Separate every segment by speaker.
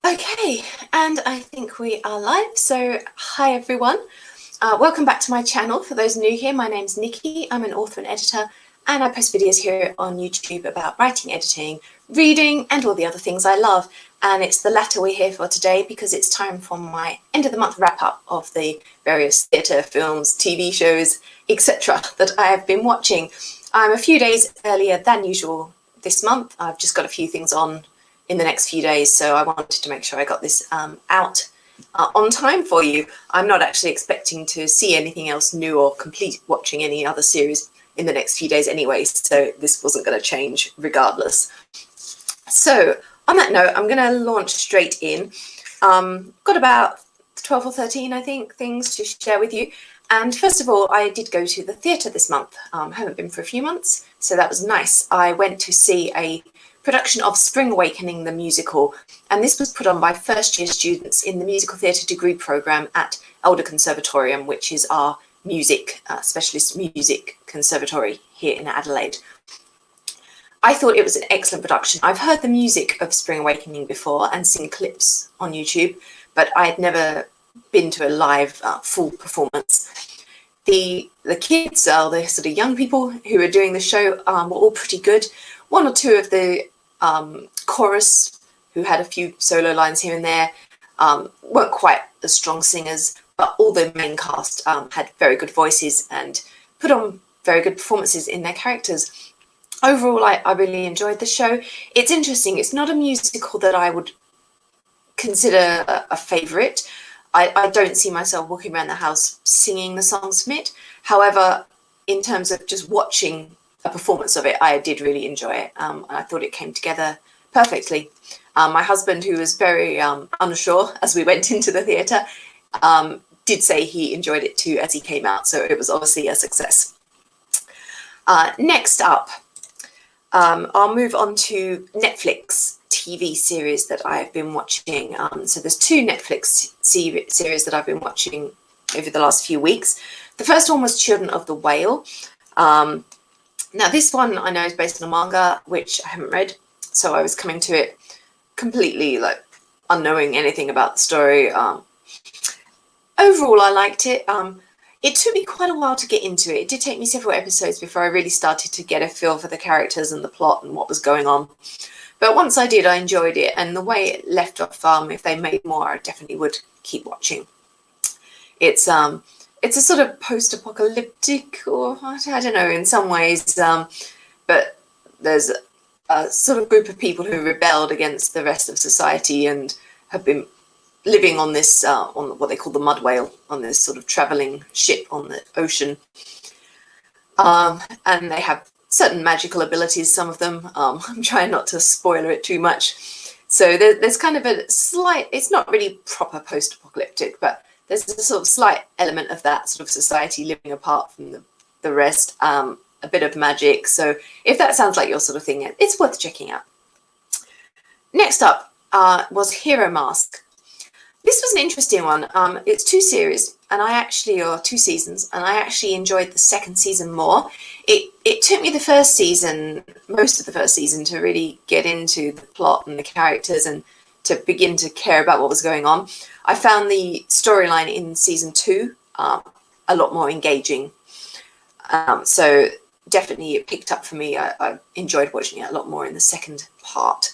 Speaker 1: Okay, and I think we are live. So, hi everyone. Welcome back to my channel. For those new here, my name's Nikki. I'm an author and editor, and I post videos here on YouTube about writing, editing, reading, and all the other things I love. And it's the latter we're here for today because it's time for my end of the month wrap up of the various theatre, films, TV shows, etc. that I have been watching. I'm a few days earlier than usual this month. I've just got a few things on in the next few days, so I wanted to make sure I got this out on time for you. I'm not actually expecting to see anything else new or complete watching any other series in the next few days anyway, so this wasn't going to change regardless. So on that note, I'm going to launch straight in. Got about 12 or 13, I think, things to share with you. And first of all, I did go to the theatre this month. Haven't been for a few months, so that was nice. I went to see a production of Spring Awakening, the musical, and this was put on by first-year students in the musical theatre degree programme at Elder Conservatorium, which is our music specialist music conservatory here in Adelaide. I thought it was an excellent production. I've heard the music of Spring Awakening before and seen clips on YouTube, but I had never been to a live full performance. The kids, the sort of young people who were doing the show, were all pretty good. One or two of the chorus, who had a few solo lines here and there, weren't quite as strong singers, but all the main cast had very good voices and put on very good performances in their characters. Overall, I really enjoyed the show. It's interesting. It's not a musical that I would consider a favourite. I don't see myself walking around the house singing the songs from it. However, in terms of just watching a performance of it, I did really enjoy it. And I thought it came together perfectly. My husband, who was very unsure as we went into the theatre, did say he enjoyed it too as he came out. So it was obviously a success. Next up, I'll move on to Netflix TV series that I've been watching. So there's two Netflix series that I've been watching over the last few weeks. The first one was Children of the Whale. Now this one I know is based on a manga, which I haven't read, so I was coming to it completely unknowing anything about the story. Overall, I liked it. It took me quite a while to get into it. It did take me several episodes before I really started to get a feel for the characters and the plot and what was going on. But once I did, I enjoyed it, and the way it left off, if they made more, I definitely would keep watching. It's a sort of post-apocalyptic, or I don't know, in some ways, but there's a sort of group of people who rebelled against the rest of society and have been living on this, on what they call the mud whale, on this sort of travelling ship on the ocean. And they have certain magical abilities, some of them. I'm trying not to spoiler it too much. So there's kind of a slight, it's not really proper post-apocalyptic, but there's a sort of slight element of that sort of society living apart from the rest, a bit of magic. So if that sounds like your sort of thing, it's worth checking out. Next up was Hero Mask. This was an interesting one. It's two series, or 2 seasons, and I actually enjoyed the second season more. It took me the first season, most of the first season, to really get into the plot and the characters and to begin to care about what was going on. I found the storyline in season 2 a lot more engaging. So definitely it picked up for me. I enjoyed watching it a lot more in the second part.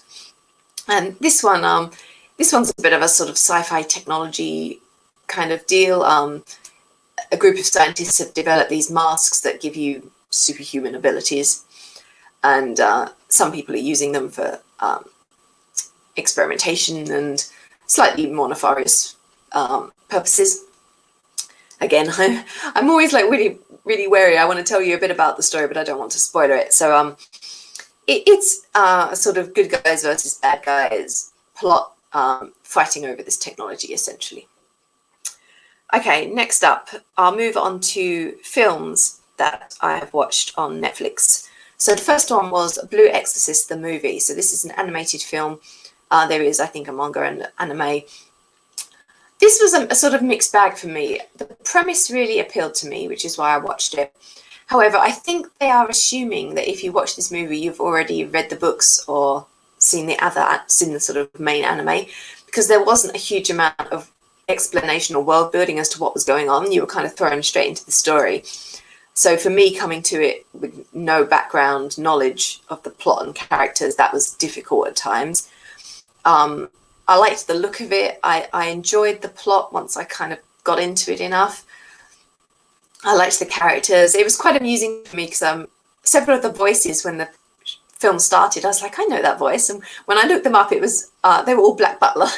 Speaker 1: And this one's a bit of a sort of sci-fi technology kind of deal. A group of scientists have developed these masks that give you superhuman abilities, and some people are using them for experimentation and slightly more nefarious purposes. Again, I'm always really, really wary. I want to tell you a bit about the story, but I don't want to spoiler it. So it's a sort of good guys versus bad guys plot, fighting over this technology, essentially. Okay, next up, I'll move on to films that I have watched on Netflix. So the first one was Blue Exorcist, the movie. So this is an animated film. There is, I think, a manga and anime. This was a sort of mixed bag for me. The premise really appealed to me, which is why I watched it. However, I think they are assuming that if you watch this movie, you've already read the books or seen the sort of main anime, because there wasn't a huge amount of explanation or world building as to what was going on. You were kind of thrown straight into the story. So for me, coming to it with no background knowledge of the plot and characters, that was difficult at times. I liked the look of it. I enjoyed the plot once I kind of got into it enough. I liked the characters. It was quite amusing for me because several of the voices, when the film started, I was like, I know that voice. And when I looked them up, it was they were all Black Butler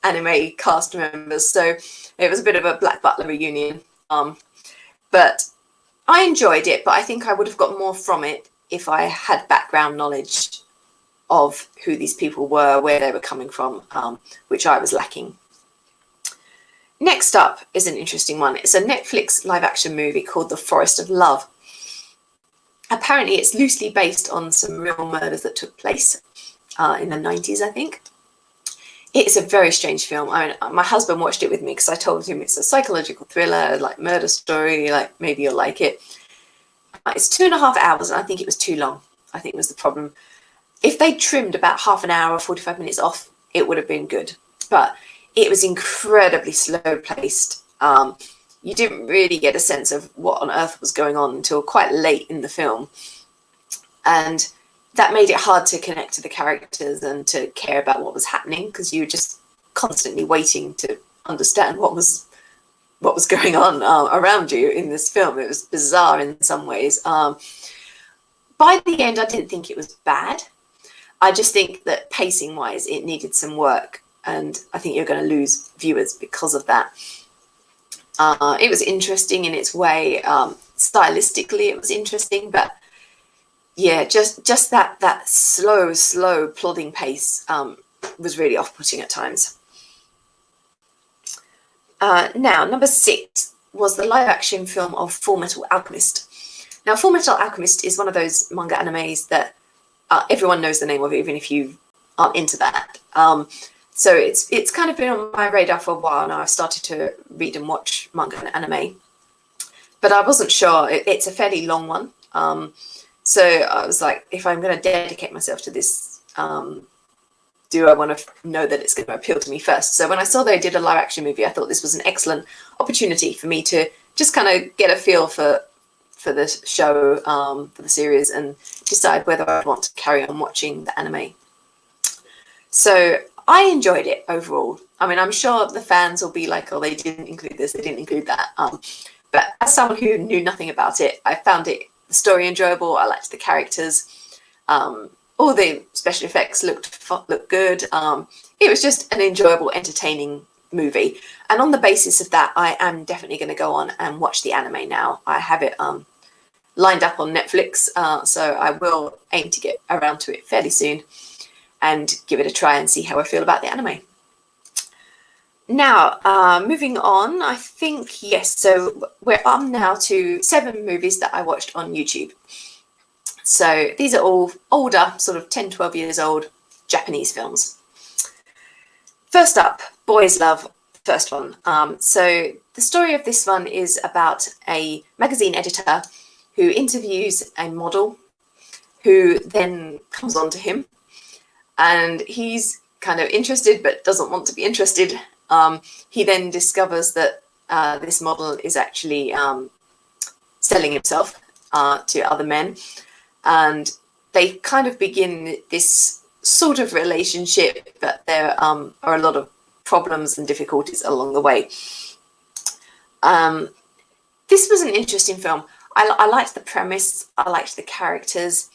Speaker 1: anime cast members. So it was a bit of a Black Butler reunion. But I enjoyed it, but I think I would have got more from it if I had background knowledge of who these people were, where they were coming from, which I was lacking. Next up is an interesting one. It's a Netflix live-action movie called The Forest of Love. Apparently, it's loosely based on some real murders that took place in the 90s, I think. It is a very strange film. I mean, my husband watched it with me because I told him it's a psychological thriller, like murder story, like maybe you'll like it. It's 2.5 hours, and I think it was too long. I think was the problem. If they trimmed about half an hour or 45 minutes off, it would have been good. But it was incredibly slow paced. You didn't really get a sense of what on earth was going on until quite late in the film. And that made it hard to connect to the characters and to care about what was happening, because you were just constantly waiting to understand what was going on around you in this film. It was bizarre in some ways. By the end, I didn't think it was bad. I just think that pacing-wise, it needed some work, and I think you're going to lose viewers because of that. It was interesting in its way. Stylistically, it was interesting, but yeah, just that slow plodding pace was really off-putting at times. Now, number 6 was the live-action film of Fullmetal Alchemist. Now, Fullmetal Alchemist is one of those manga animes that everyone knows the name of it, even if you aren't into that. So it's kind of been on my radar for a while now. I've started to read and watch manga and anime, but I wasn't sure. It's a fairly long one. So I was like, if I'm going to dedicate myself to this, do I want to know that it's going to appeal to me first? So when I saw they did a live action movie, I thought this was an excellent opportunity for me to just kind of get a feel for the show, for the series, and decide whether I want to carry on watching the anime. So I enjoyed it overall. I mean, I'm sure the fans will be like, oh, they didn't include this, they didn't include that. But as someone who knew nothing about it, I found the story enjoyable. I liked the characters. All the special effects looked good. It was just an enjoyable, entertaining movie. And on the basis of that, I am definitely going to go on and watch the anime now. I have it lined up on Netflix, so I will aim to get around to it fairly soon and give it a try and see how I feel about the anime. Now, moving on, I think, yes, so we're on now to 7 movies that I watched on YouTube. So these are all older, sort of 10, 12 years old Japanese films. First up, Boys Love, first one. So the story of this one is about a magazine editor who interviews a model who then comes on to him, and he's kind of interested but doesn't want to be interested. He then discovers that this model is actually selling himself to other men, and they kind of begin this sort of relationship, but there are a lot of problems and difficulties along the way. This was an interesting film. I liked the premise. I liked the characters.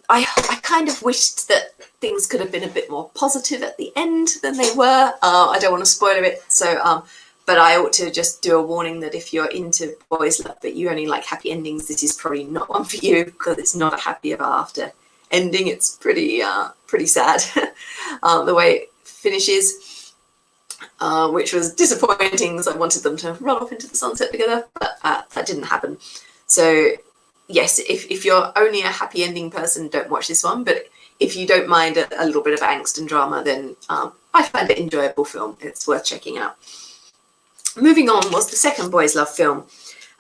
Speaker 1: I kind of wished that things could have been a bit more positive at the end than they were. I don't want to spoil it, so but I ought to just do a warning that if you're into Boys Love but you only like happy endings, this is probably not one for you, because it's not a happy ever after ending. It's pretty sad the way it finishes, which was disappointing, because I wanted them to run off into the sunset together, but that didn't happen. So yes, if you're only a happy ending person, don't watch this one. But if you don't mind a little bit of angst and drama, then I find it an enjoyable film. It's worth checking out. Moving on was the second Boys Love film.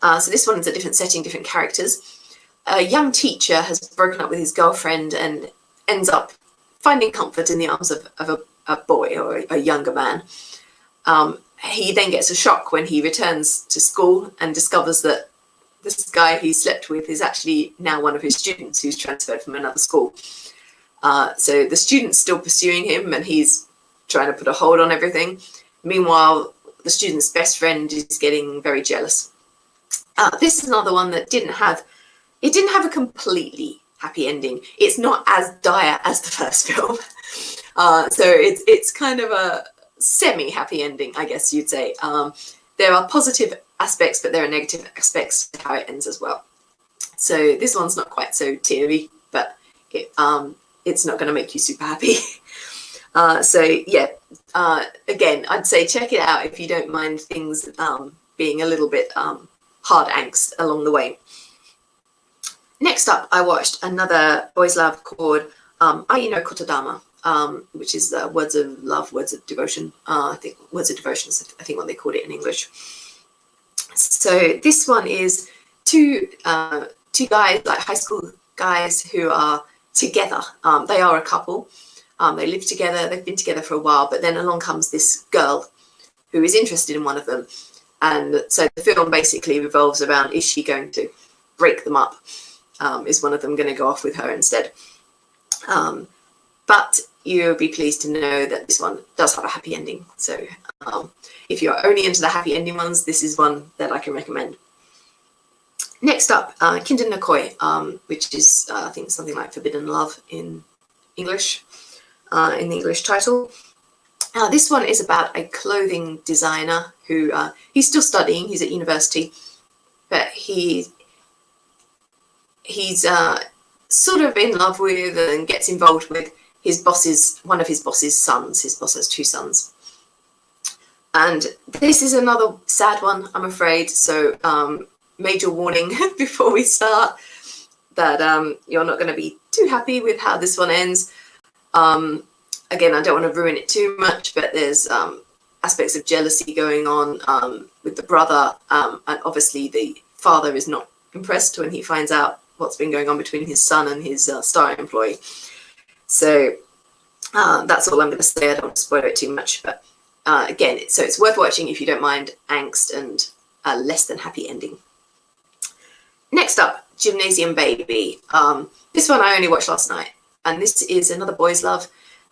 Speaker 1: So this one is a different setting, different characters. A young teacher has broken up with his girlfriend, and ends up finding comfort in the arms of a boy or a younger man. He then gets a shock when he returns to school and discovers that this guy he slept with is actually now one of his students who's transferred from another school. So the student's still pursuing him and he's trying to put a hold on everything. Meanwhile, the student's best friend is getting very jealous. This is another one that didn't have a completely happy ending. It's not as dire as the first film. So it's kind of a semi-happy ending, I guess you'd say. There are positive aspects, but there are negative aspects to how it ends as well. So this one's not quite so teary, but it's not going to make you super happy. So yeah, again, I'd say check it out if you don't mind things being a little bit hard angst along the way. Next up, I watched another boys' love called No Kotodama, which is Words of Love, Words of Devotion. I think Words of Devotion is, I think, what they called it in English. So this one is two guys, like high school guys, who are together. They are a couple. They live together. They've been together for a while, but then along comes this girl who is interested in one of them. And so the film basically revolves around, is she going to break them up? Is one of them going to go off with her instead? But you'll be pleased to know that this one does have a happy ending. So if you're only into the happy ending ones, this is one that I can recommend. Next up, Kindan No Koi, which is, I think, something like Forbidden Love in English, in the English title. This one is about a clothing designer who, he's still studying, he's at university, but he's sort of in love with and gets involved with one of his boss's sons. His boss has 2 sons. And this is another sad one, I'm afraid. So major warning before we start that you're not going to be too happy with how this one ends. Again, I don't want to ruin it too much, but there's aspects of jealousy going on with the brother. And obviously the father is not impressed when he finds out what's been going on between his son and his star employee. So that's all I'm going to say. I don't want to spoil it too much, but again, so it's worth watching if you don't mind angst and a less than happy ending. Next up, Gymnasium Baby. This one I only watched last night, and this is another boys' love,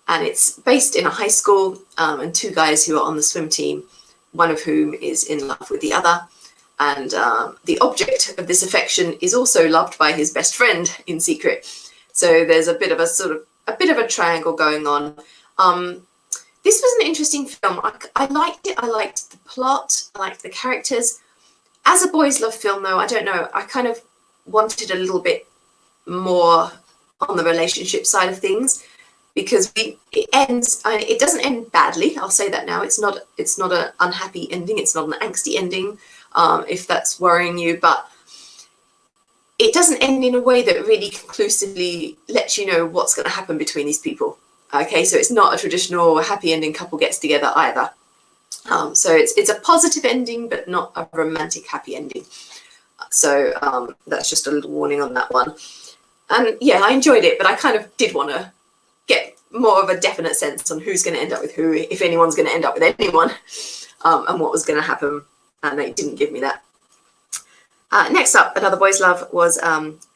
Speaker 1: and it's based in a high school and 2 guys who are on the swim team, one of whom is in love with the other. And the object of this affection is also loved by his best friend in secret. So there's a bit of a triangle going on. This was an interesting film. I liked it. I liked the plot. I liked the characters. As a boys' love film, though, I don't know. I kind of wanted a little bit more on the relationship side of things, because it ends. It doesn't end badly. I'll say that now. It's not an unhappy ending. It's not an angsty ending. If that's worrying you, but it doesn't end in a way that really conclusively lets you know what's going to happen between these people. Okay, so it's not a traditional happy ending couple gets together either. So it's a positive ending, but not a romantic happy ending. So that's just a little warning on that one. And yeah, I enjoyed it, but I kind of did want to get more of a definite sense on who's going to end up with who, if anyone's going to end up with anyone, and what was going to happen. And they didn't give me that. Next up, another boys' love was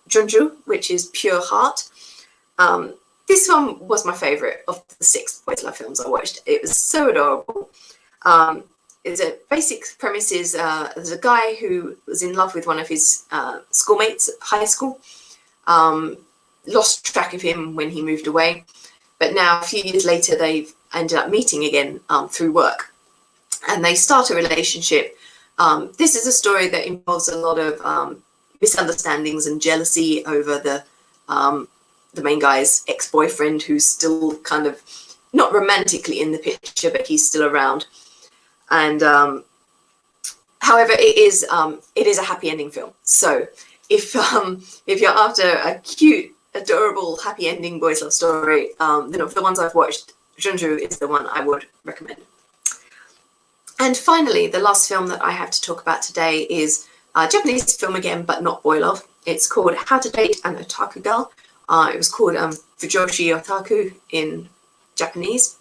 Speaker 1: Junjou, which is Pure Heart. This one was my favourite of the 6 boys' love films I watched. It was so adorable. It's a basic premise is there's a guy who was in love with one of his schoolmates at high school. Lost track of him when he moved away. But now, a few years later, they've ended up meeting again through work. And they start a relationship. This is a story that involves a lot of misunderstandings and jealousy over the main guy's ex-boyfriend, who's still kind of not romantically in the picture, but he's still around. And however, it is a happy ending film. So if you're after a cute, adorable, happy ending boys' love story, then of the ones I've watched, Junjou is the one I would recommend. And finally, the last film that I have to talk about today is a Japanese film again, but not boy love. It's called How to Date an Otaku Girl, It was called Fujoshi Otaku in Japanese.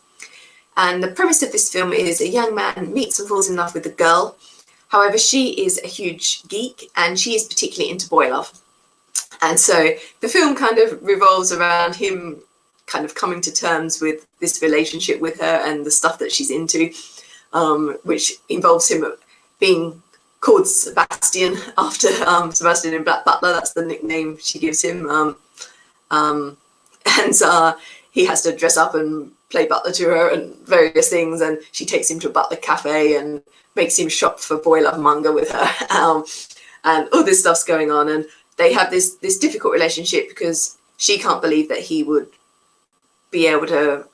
Speaker 1: And the premise of this film is a young man meets and falls in love with a girl. However, she is a huge geek and she is particularly into boy love. And so the film kind of revolves around him kind of coming to terms with this relationship with her and the stuff that she's into, which involves him being called Sebastian after Sebastian in Butler. That's the nickname she gives him. And he has to dress up and play butler to her and various things, and she takes him to a butler cafe and makes him shop for boy love manga with her, and all this stuff's going on, and they have this difficult relationship because she can't believe that he would be able to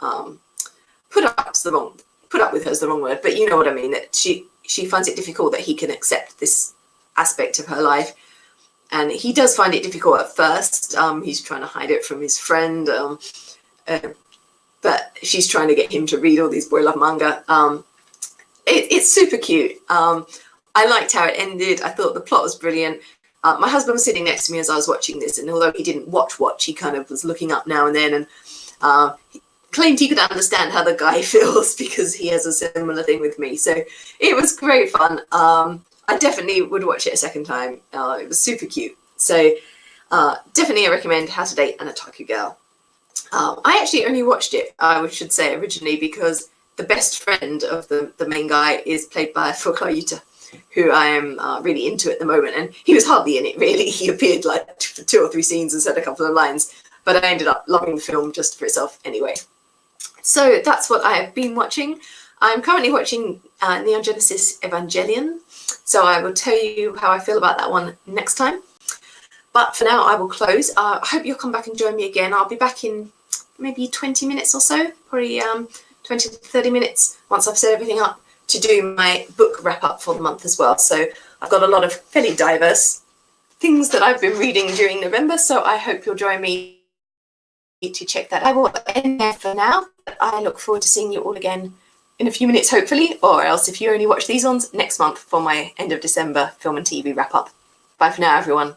Speaker 1: put up with her is the wrong word, but you know what I mean, that she finds it difficult that he can accept this aspect of her life. And he does find it difficult at first. He's trying to hide it from his friend, but she's trying to get him to read all these boy love manga. It's super cute. I liked how it ended. I thought the plot was brilliant. My husband was sitting next to me as I was watching this, and although he didn't watch, he kind of was looking up now and then, and he claimed he could understand how the guy feels because he has a similar thing with me. So it was great fun. I definitely would watch it a second time. It was super cute. So definitely I recommend How to Date an Otaku Girl. I actually only watched it, I should say, originally because the best friend of the main guy is played by Fuka Yuta, who I am really into at the moment. And he was hardly in it, really. He appeared like for 2 or 3 scenes and said a couple of lines. But I ended up loving the film just for itself anyway. So that's what I have been watching. I'm currently watching Neon Genesis Evangelion. So I will tell you how I feel about that one next time. But for now, I will close. I hope you'll come back and join me again. I'll be back in maybe 20 minutes or so, probably 20 to 30 minutes once I've set everything up to do my book wrap up for the month as well. So I've got a lot of fairly diverse things that I've been reading during November. So I hope you'll join me to check that. I will end there for now. I look forward to seeing you all again in a few minutes, hopefully, or else if you only watch these ones, next month for my end of December film and TV wrap up. Bye for now, everyone.